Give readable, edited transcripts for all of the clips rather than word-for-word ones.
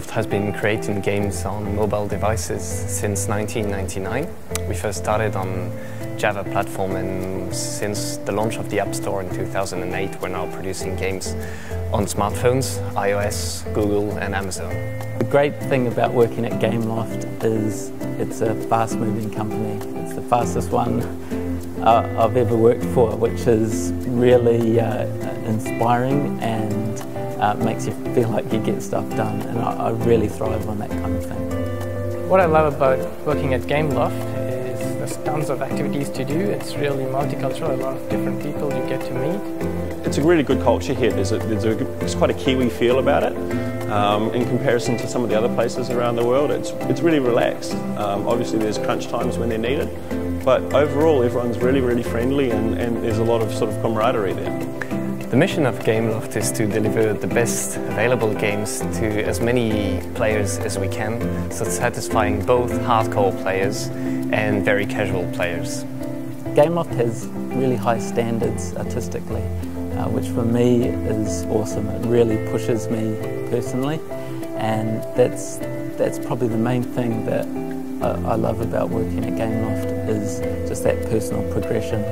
Gameloft has been creating games on mobile devices since 1999. We first started on Java platform, and since the launch of the App Store in 2008, we're now producing games on smartphones, iOS, Google and Amazon. The great thing about working at Gameloft is it's a fast-moving company. It's the fastest one I've ever worked for, which is really inspiring and makes you feel like you get stuff done, and I really thrive on that kind of thing. What I love about working at Gameloft is there's tons of activities to do. It's really multicultural, a lot of different people you get to meet. It's a really good culture here. There's quite a Kiwi feel about it. In comparison to some of the other places around the world, it's really relaxed. Obviously there's crunch times when they're needed, but overall everyone's really friendly, and there's a lot of sort of camaraderie there. The mission of Gameloft is to deliver the best available games to as many players as we can, so satisfying both hardcore players and very casual players. Gameloft has really high standards artistically, which for me is awesome. It really pushes me personally, and that's probably the main thing that I love about working at Gameloft, is just that personal progression.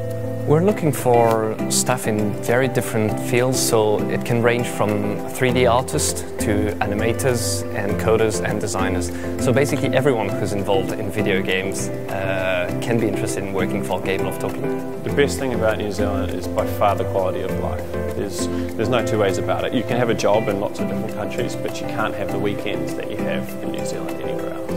We're looking for staff in very different fields, so it can range from 3D artists to animators and coders and designers. So basically everyone who's involved in video games can be interested in working for Gameloft Auckland. The best thing about New Zealand is by far the quality of life. There's no two ways about it. You can have a job in lots of different countries, but you can't have the weekends that you have in New Zealand anywhere else.